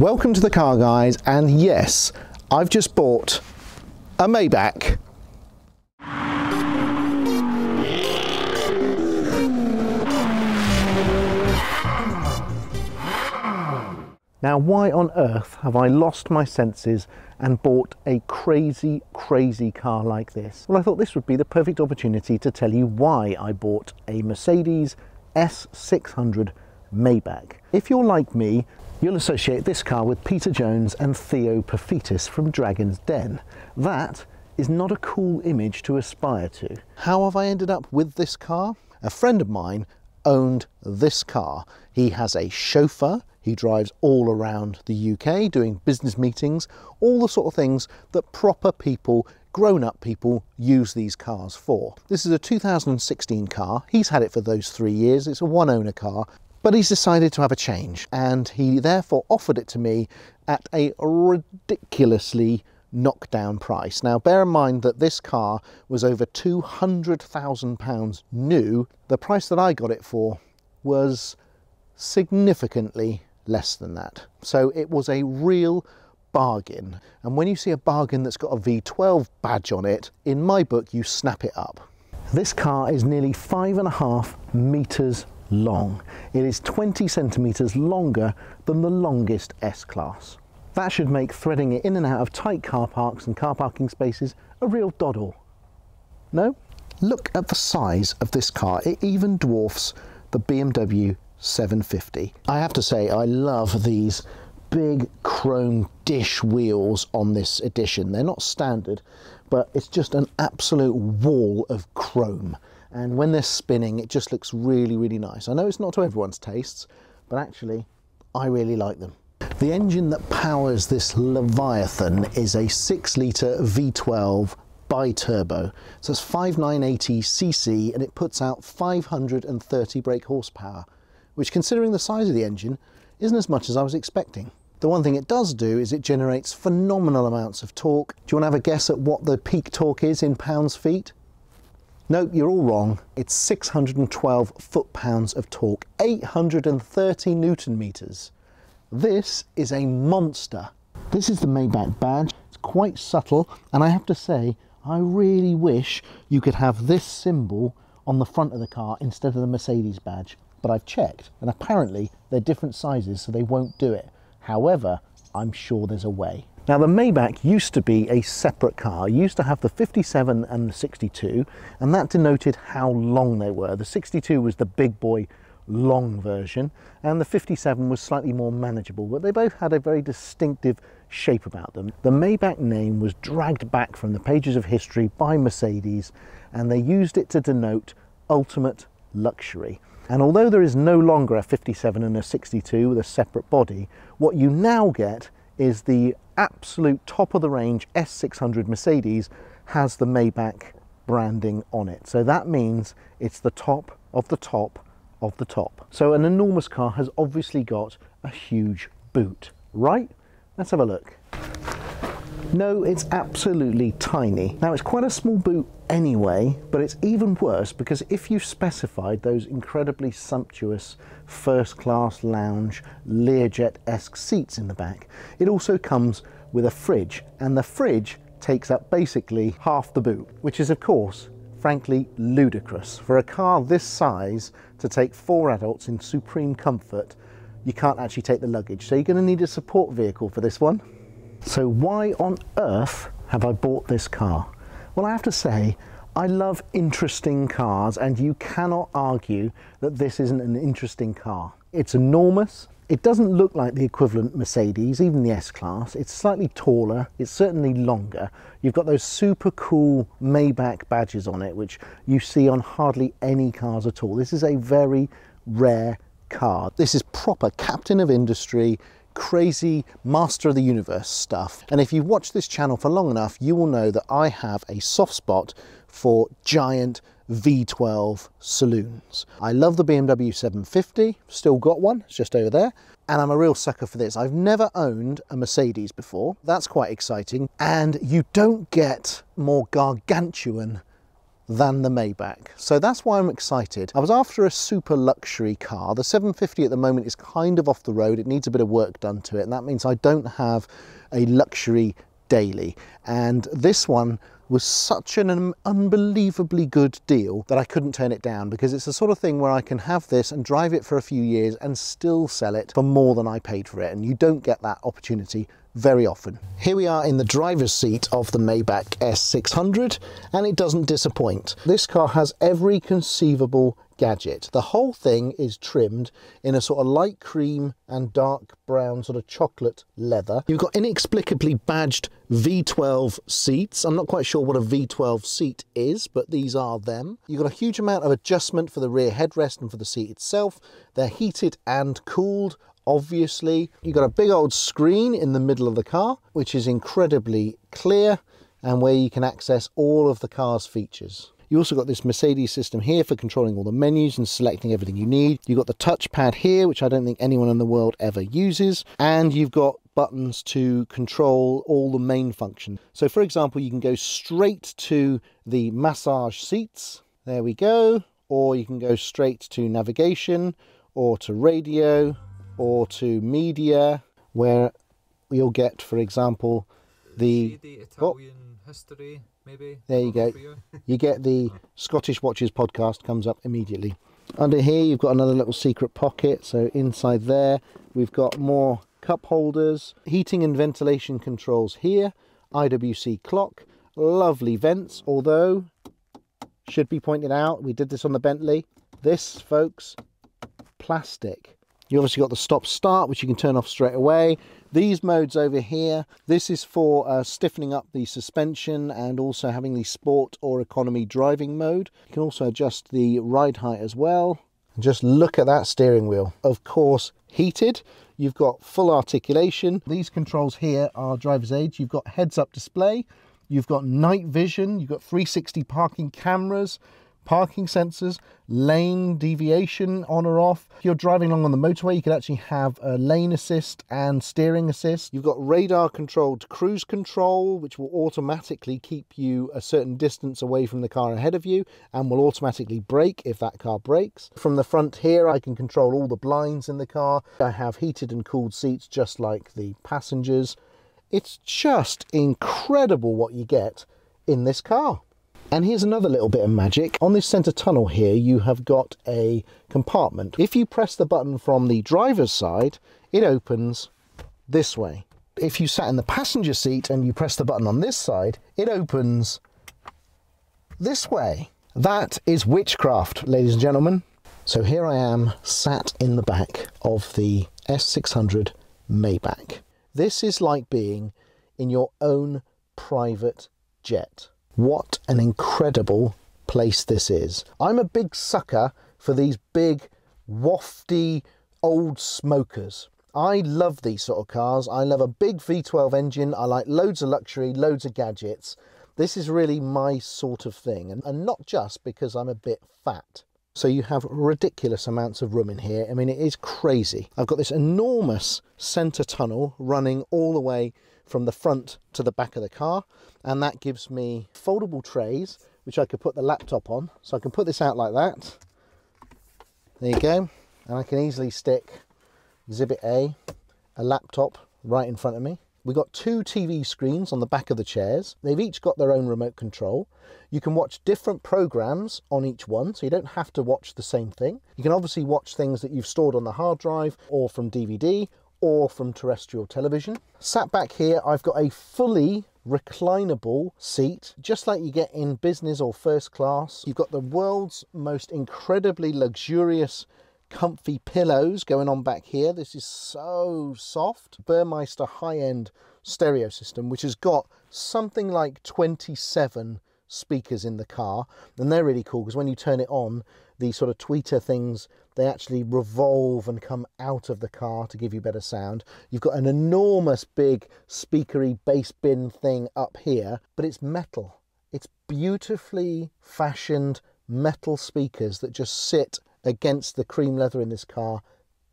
Welcome to the Car Guys, and yes, I've just bought a Maybach. Now, why on earth have I lost my senses and bought a crazy car like this? Well, I thought this would be the perfect opportunity to tell you why I bought a Mercedes S600 Maybach. If you're like me, you'll associate this car with Peter Jones and Theo Paphitis from Dragon's Den. That is not a cool image to aspire to. How have I ended up with this car? A friend of mine owned this car. He has a chauffeur. He drives all around the UK doing business meetings, all the sort of things that proper people, grown-up people, use these cars for. This is a 2016 car. He's had it for those 3 years. It's a one-owner car. But he's decided to have a change, and he therefore offered it to me at a ridiculously knockdown price. Now, bear in mind that this car was over £200,000 new. The price that I got it for was significantly less than that. So it was a real bargain. And when you see a bargain that's got a V12 badge on it, in my book, you snap it up. This car is nearly 5.5 meters long. It is 20 centimeters longer than the longest S-Class. That should make threading it in and out of tight car parks and car parking spaces a real doddle. No? Look at the size of this car. It even dwarfs the BMW 750. I have to say, I love these big chrome dish wheels on this edition. They're not standard, but it's just an absolute wall of chrome. And when they're spinning, it just looks really nice. I know it's not to everyone's tastes, but actually, I really like them. The engine that powers this Leviathan is a 6-litre V12 bi-turbo. So it's 5980cc, and it puts out 530 brake horsepower, which, considering the size of the engine, isn't as much as I was expecting. The one thing it does do is it generates phenomenal amounts of torque. Do you want to have a guess at what the peak torque is in pounds-feet? No, you're all wrong. It's 612 foot-pounds of torque, 830 newton meters. This is a monster. This is the Maybach badge. It's quite subtle, and I have to say, I really wish you could have this symbol on the front of the car instead of the Mercedes badge. But I've checked, and apparently they're different sizes, so they won't do it. However, I'm sure there's a way. Now, the Maybach used to be a separate car. You used to have the 57 and the 62, and that denoted how long they were. The 62 was the big boy long version, and the 57 was slightly more manageable, but they both had a very distinctive shape about them. The Maybach name was dragged back from the pages of history by Mercedes, and they used it to denote ultimate luxury. And although there is no longer a 57 and a 62 with a separate body, what you now get is the absolute top of the range S600 Mercedes has the Maybach branding on it. So that means it's the top of the top of the top. So an enormous car has obviously got a huge boot, right? Let's have a look. No, it's absolutely tiny. Now, it's quite a small boot anyway, but it's even worse because if you specified those incredibly sumptuous first-class lounge Learjet-esque seats in the back, it also comes with a fridge, and the fridge takes up basically half the boot, which is, of course, frankly ludicrous. For a car this size to take 4 adults in supreme comfort, you can't actually take the luggage, so you're going to need a support vehicle for this one. So why on earth have I bought this car? Well, I have to say, I love interesting cars, and you cannot argue that this isn't an interesting car. It's enormous. It doesn't look like the equivalent Mercedes, even the S-Class. It's slightly taller. It's certainly longer. You've got those super cool Maybach badges on it, which you see on hardly any cars at all. This is a very rare car. This is proper captain of industry, crazy master of the universe stuff. And if you've watched this channel for long enough, you will know that I have a soft spot for giant V12 saloons. I love the BMW 750, still got one, it's just over there, and I'm a real sucker for this. I've never owned a Mercedes before. That's quite exciting, and you don't get more gargantuan than the Maybach. So that's why I'm excited. I was after a super luxury car. The 750 at the moment is kind of off the road. It needs a bit of work done to it, and that means I don't have a luxury daily. And this one was such an unbelievably good deal that I couldn't turn it down, because it's the sort of thing where I can have this and drive it for a few years and still sell it for more than I paid for it, and you don't get that opportunity very often. Here we are in the driver's seat of the Maybach S600, and it doesn't disappoint. This car has every conceivable gadget. The whole thing is trimmed in a sort of light cream and dark brown sort of chocolate leather. You've got inexplicably badged V12 seats. I'm not quite sure what a V12 seat is, but these are them. You've got a huge amount of adjustment for the rear headrest and for the seat itself. They're heated and cooled, obviously. You've got a big old screen in the middle of the car, which is incredibly clear and where you can access all of the car's features. You also got this Mercedes system here for controlling all the menus and selecting everything you need. You've got the touchpad here, which I don't think anyone in the world ever uses. And you've got buttons to control all the main functions. So for example, you can go straight to the massage seats. There we go. Or you can go straight to navigation, or to radio, or to media, where you'll get, for example, the Italian history, maybe. There you go. You get the Scottish Watches podcast comes up immediately. Under here, you've got another little secret pocket. So inside there, we've got more cup holders, heating and ventilation controls here, IWC clock, lovely vents, although, should be pointed out, we did this on the Bentley. This, folks, plastic. You obviously got the stop start, which you can turn off straight away. These modes over here, this is for stiffening up the suspension and also having the sport or economy driving mode. You can also adjust the ride height as well. Just look at that steering wheel. Of course, heated. You've got full articulation. These controls here are driver's aids. You've got heads up display. You've got night vision. You've got 360 parking cameras, parking sensors, lane deviation on or off. If you're driving along on the motorway, you can actually have a lane assist and steering assist. You've got radar controlled cruise control, which will automatically keep you a certain distance away from the car ahead of you and will automatically brake if that car brakes. From the front here, I can control all the blinds in the car. I have heated and cooled seats just like the passengers. It's just incredible what you get in this car. And here's another little bit of magic. On this center tunnel here, you have got a compartment. If you press the button from the driver's side, it opens this way. If you sat in the passenger seat and you press the button on this side, it opens this way. That is witchcraft, ladies and gentlemen. So here I am, sat in the back of the S600 Maybach. This is like being in your own private jet. What an incredible place this is. I'm a big sucker for these big, wafty, old smokers. I love these sort of cars. I love a big V12 engine. I like loads of luxury, loads of gadgets. This is really my sort of thing, and not just because I'm a bit fat. So you have ridiculous amounts of room in here. I mean, it is crazy. I've got this enormous center tunnel running all the way from the front to the back of the car, and that gives me foldable trays which I could put the laptop on. So I can put this out like that. There you go. And I can easily stick Exhibit A, a laptop right in front of me. We've got two TV screens on the back of the chairs. They've each got their own remote control. You can watch different programs on each one, so you don't have to watch the same thing. You can obviously watch things that you've stored on the hard drive or from DVD or from terrestrial television. Sat back here, I've got a fully reclinable seat, just like you get in business or first class. You've got the world's most incredibly luxurious comfy pillows going on back here. This is so soft. Burmeister high-end stereo system, which has got something like 27 speakers in the car, and they're really cool because when you turn it on, these sort of tweeter things, they actually revolve and come out of the car to give you better sound. You've got an enormous big speakery bass bin thing up here, but it's metal. It's beautifully fashioned metal speakers that just sit against the cream leather in this car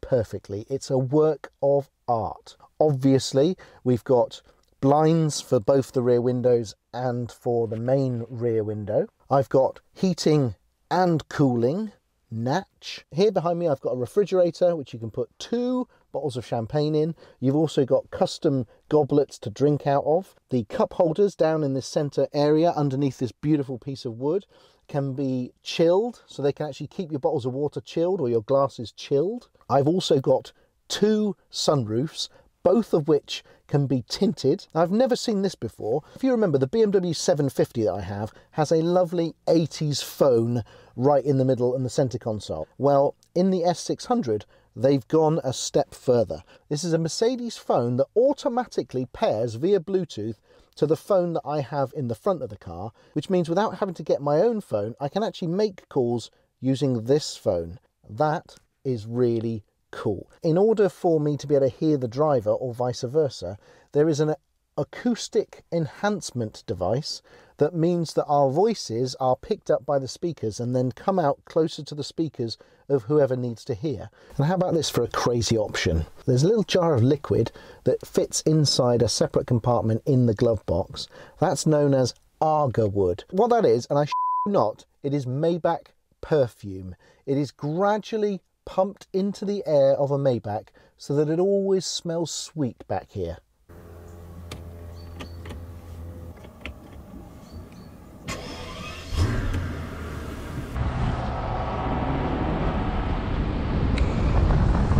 perfectly. It's a work of art. Obviously, we've got blinds for both the rear windows and for the main rear window. I've got heating and cooling, natch. Here behind me I've got a refrigerator which you can put 2 bottles of champagne in. You've also got custom goblets to drink out of. The cup holders down in this center area underneath this beautiful piece of wood can be chilled, so they can actually keep your bottles of water chilled or your glasses chilled. I've also got 2 sunroofs, both of which can be tinted. I've never seen this before. If you remember, the BMW 750 that I have has a lovely 80s phone right in the middle in the center console. Well, in the S600, they've gone a step further. This is a Mercedes phone that automatically pairs via Bluetooth to the phone that I have in the front of the car, which means without having to get my own phone, I can actually make calls using this phone. That is really cool. In order for me to be able to hear the driver or vice versa, there is an acoustic enhancement device that means that our voices are picked up by the speakers and then come out closer to the speakers of whoever needs to hear. And how about this for a crazy option? There's a little jar of liquid that fits inside a separate compartment in the glove box. That's known as Arga wood. What that is, and I not, it is Maybach perfume. It is gradually pumped into the air of a Maybach so that it always smells sweet back here.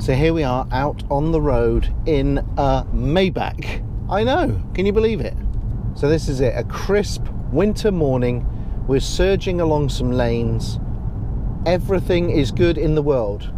So here we are out on the road in a Maybach. I know, can you believe it? So this is it, a crisp winter morning. We're surging along some lanes. Everything is good in the world.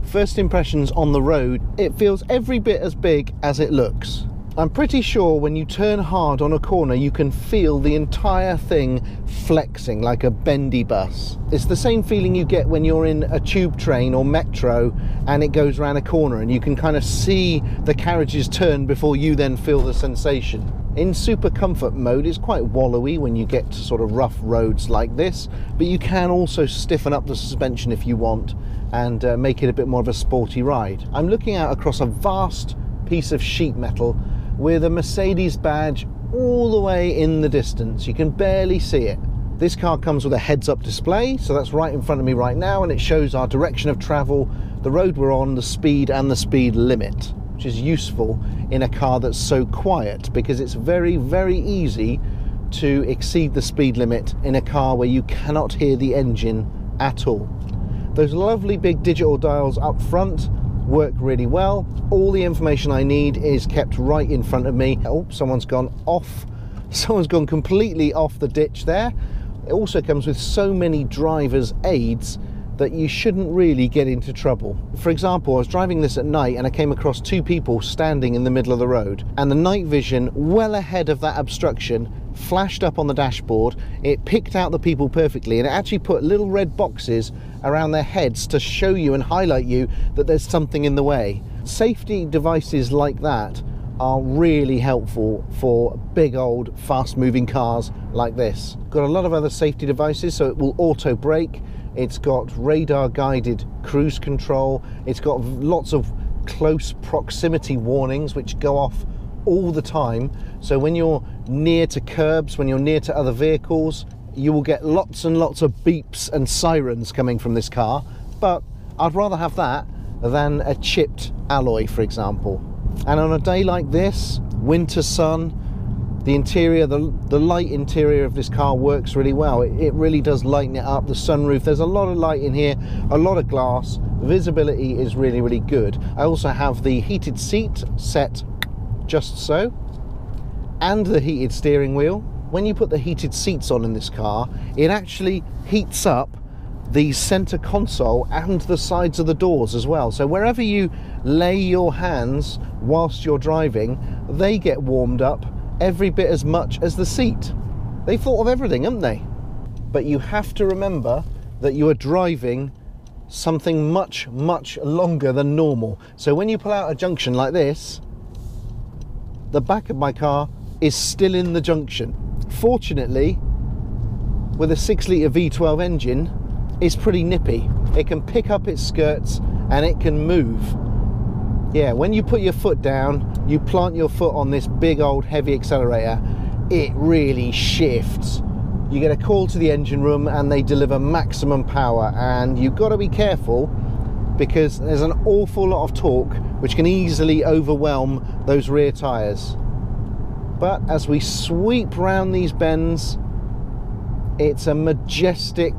First impressions on the road, it feels every bit as big as it looks. I'm pretty sure when you turn hard on a corner, you can feel the entire thing flexing like a bendy bus. It's the same feeling you get when you're in a tube train or metro and it goes around a corner and you can kind of see the carriages turn before you then feel the sensation. In super comfort mode, it's quite wallowy when you get to sort of rough roads like this, but you can also stiffen up the suspension if you want and make it a bit more of a sporty ride. I'm looking out across a vast piece of sheet metal with a Mercedes badge all the way in the distance. You can barely see it. This car comes with a heads-up display, so that's right in front of me right now, and it shows our direction of travel, the road we're on, the speed and the speed limit, which is useful in a car that's so quiet because it's very, very easy to exceed the speed limit in a car where you cannot hear the engine at all. Those lovely big digital dials up front work really well. All the information I need is kept right in front of me. Oh, someone's gone off. Someone's gone completely off the ditch there. It also comes with so many driver's aids that you shouldn't really get into trouble. For example, I was driving this at night and I came across 2 people standing in the middle of the road, and the night vision well ahead of that obstruction flashed up on the dashboard. It picked out the people perfectly and it actually put little red boxes around their heads to show you and highlight you that there's something in the way. Safety devices like that are really helpful for big old fast moving cars like this. Got a lot of other safety devices, so it will auto brake. It's got radar guided cruise control. It's got lots of close proximity warnings which go off all the time. So when you're near to curbs, when you're near to other vehicles, you will get lots and lots of beeps and sirens coming from this car. But I'd rather have that than a chipped alloy, for example. And on a day like this, winter sun, the interior, the light interior of this car works really well. It really does lighten it up. The sunroof, there's a lot of light in here, a lot of glass. Visibility is really, really good. I also have the heated seat set just so, and the heated steering wheel. When you put the heated seats on in this car, it actually heats up the center console and the sides of the doors as well. So wherever you lay your hands whilst you're driving, they get warmed up every bit as much as the seat. They've thought of everything, haven't they? But you have to remember that you are driving something much, much longer than normal. So when you pull out a junction like this, the back of my car is still in the junction. Fortunately, with a 6-litre V12 engine, it's pretty nippy. It can pick up its skirts and it can move. Yeah, when you put your foot down, you plant your foot on this big old heavy accelerator, it really shifts. you get a call to the engine room and they deliver maximum power, and you've got to be careful because there's an awful lot of torque which can easily overwhelm those rear tyres. But as we sweep round these bends, it's a majestic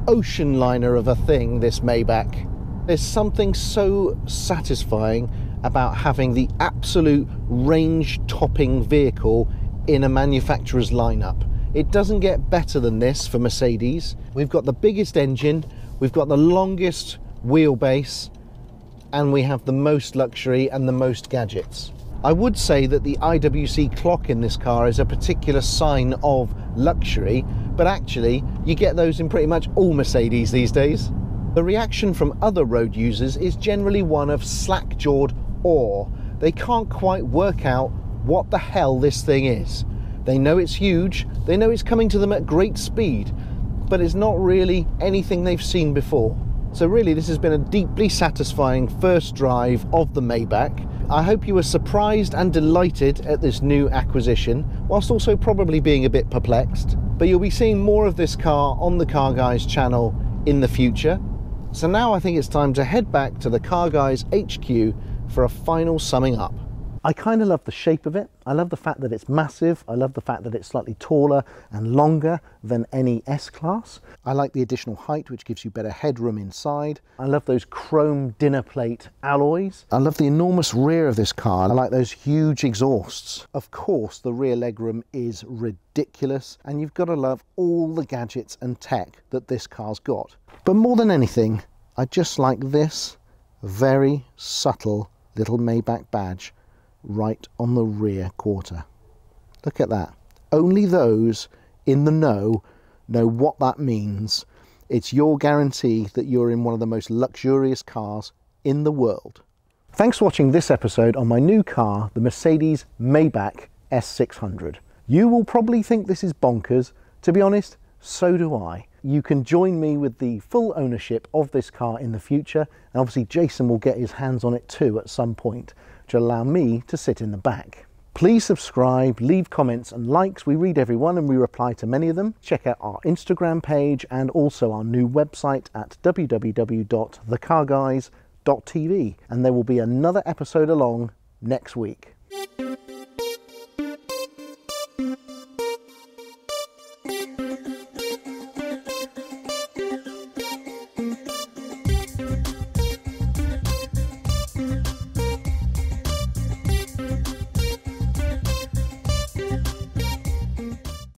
ocean liner of a thing, this Maybach. There's something so satisfying about having the absolute range-topping vehicle in a manufacturer's lineup. It doesn't get better than this for Mercedes. We've got the biggest engine, we've got the longest wheelbase, and we have the most luxury and the most gadgets. I would say that the IWC clock in this car is a particular sign of luxury, but actually you get those in pretty much all Mercedes these days. The reaction from other road users is generally one of slack-jawed awe. They can't quite work out what the hell this thing is. They know it's huge, they know it's coming to them at great speed, but it's not really anything they've seen before. So really, this has been a deeply satisfying first drive of the Maybach. I hope you were surprised and delighted at this new acquisition, whilst also probably being a bit perplexed. But you'll be seeing more of this car on the Car Guys channel in the future. So now I think it's time to head back to the Car Guys HQ for a final summing up. I kind of love the shape of it. I love the fact that it's massive. I love the fact that it's slightly taller and longer than any S-Class. I like the additional height, which gives you better headroom inside. I love those chrome dinner plate alloys. I love the enormous rear of this car. I like those huge exhausts. Of course, the rear legroom is ridiculous, and you've got to love all the gadgets and tech that this car's got. But more than anything, I just like this very subtle little Maybach badge right on the rear quarter. Look at that. Only those in the know what that means. It's your guarantee that you're in one of the most luxurious cars in the world. Thanks for watching this episode on my new car, the Mercedes Maybach S600. You will probably think this is bonkers. To be honest, so do I. You can join me with the full ownership of this car in the future, and obviously Jason will get his hands on it too at some point, to allow me to sit in the back. Please subscribe, leave comments and likes. We read every one and we reply to many of them. Check out our Instagram page and also our new website at www.TheCarGuys.TV, and there will be another episode along next week.